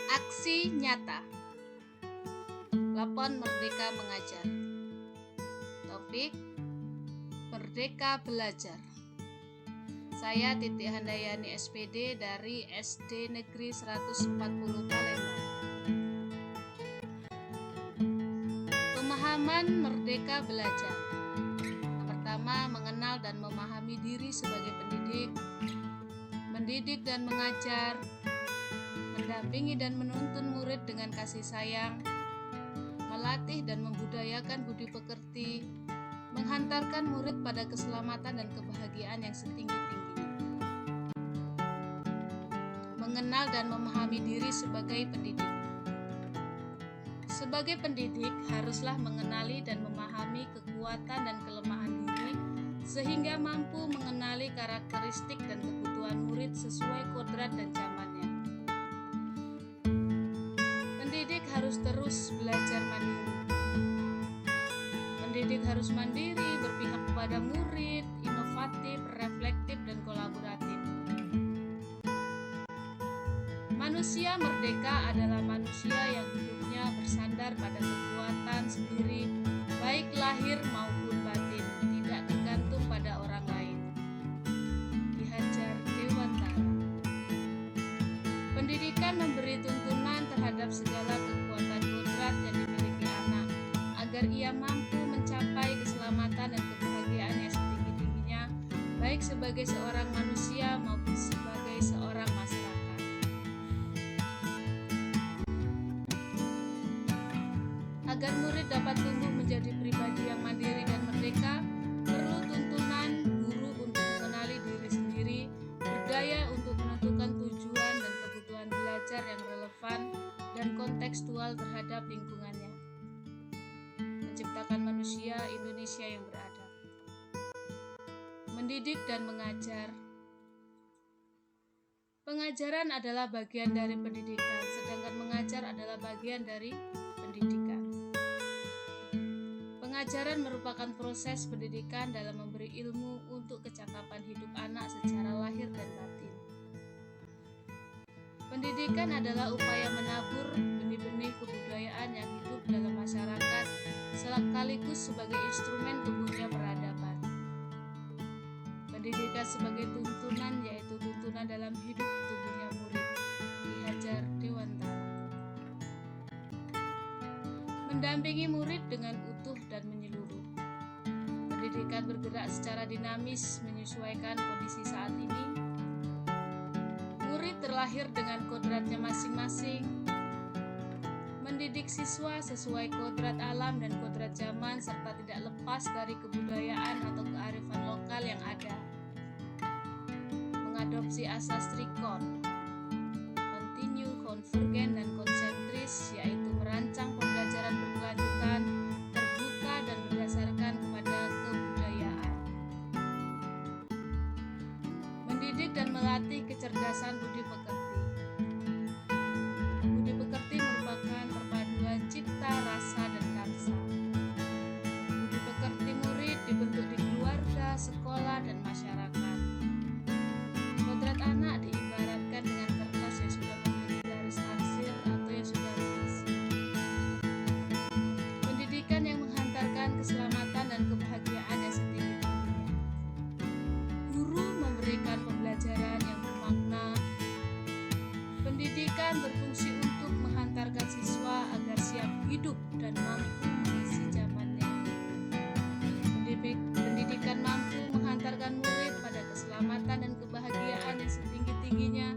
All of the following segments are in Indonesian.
Aksi nyata. Lapon Merdeka Mengajar. Topik Merdeka Belajar. Saya Titi Handayani SPD dari SD Negeri 140 Palembang. Pemahaman Merdeka Belajar. Yang pertama, mengenal dan memahami diri sebagai pendidik, mendidik dan mengajar, mendampingi dan menuntun murid dengan kasih sayang, melatih dan membudayakan budi pekerti, menghantarkan murid pada keselamatan dan kebahagiaan yang setinggi-tingginya. Mengenal dan memahami diri sebagai pendidik. Sebagai pendidik, haruslah mengenali dan memahami kekuatan dan kelemahan diri sehingga mampu mengenali karakteristik dan kebutuhan murid sesuai kodrat dan zamannya. Pendidik harus terus belajar mandiri. Pendidik harus mandiri, berpihak kepada murid, inovatif, reflektif, dan kolaboratif. Manusia merdeka adalah manusia yang hidupnya bersandar pada kekuatan sendiri, baik lahir maupun batin, tidak tergantung pada orang lain. Ki Hajar Dewantara. Pendidikan memberi tuntunan terhadap segala kekuatan kodrat yang dimiliki anak, agar ia mampu mencapai keselamatan dan kebahagiaan yang setinggi-tingginya, baik sebagai seorang manusia maupun sebagai seorang masyarakat. Agar murid dapat tumbuh menjadi pribadi yang mandiri dan merdeka, perlu tuntunan guru untuk mengenali diri sendiri, berdaya untuk menentukan tujuan dan kebutuhan belajar yang relevan dan kontekstual terhadap lingkungannya, menciptakan manusia Indonesia yang beradab. Mendidik dan mengajar. Pengajaran adalah bagian dari pendidikan, sedangkan mengajar adalah bagian dari pendidikan. Pengajaran merupakan proses pendidikan dalam memberi ilmu untuk kecakapan hidup anak secara lahir dan batin. Pendidikan adalah upaya menabur benih-benih kebudayaan yang hidup dalam masyarakat, sekaligus sebagai instrumen tumbuhnya peradaban. Pendidikan sebagai tuntunan, yaitu tuntunan dalam hidup tumbuhnya murid. Ki Hajar Dewantara. Mendampingi murid dengan utuh dan menyeluruh. Pendidikan bergerak secara dinamis menyesuaikan kondisi saat ini. Murid terlahir dengan kodratnya masing-masing. Mendidik siswa sesuai kodrat alam dan kodrat zaman serta tidak lepas dari kebudayaan atau kearifan lokal yang ada. Mengadopsi asas Trikon, kontinu, konvergen, dan konsentris, yaitu merancang pembelajaran berkelanjutan, terbuka, dan berdasarkan kepada kebudayaan. Mendidik dan melatih kecerdasan budi pekerti. Budi pekerti merupakan perpaduan cipta, rasa, dan karsa. Budi pekerti murid dibentuk di keluarga, sekolah, dan masyarakat. Kodrat anak diibaratkan dengan kertas yang sudah memiliki garis arsir atau yang sudah berisi. Pendidikan yang menghantarkan keselamatan dan kebahagiaan yang setinggi-tingginya. Guru memberikan pembelajaran yang bermakna. Pendidikan berfungsi untuk menghantarkan siswa agar siap hidup dan mampu mengisi zamannya. Pendidikan mampu menghantarkan murid pada keselamatan dan kebahagiaan yang setinggi-tingginya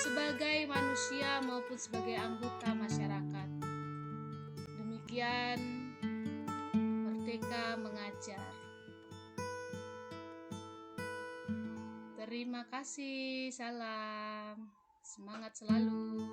sebagai manusia maupun sebagai anggota masyarakat. Demikian Merdeka Mengajar. Terima kasih, salam, semangat selalu.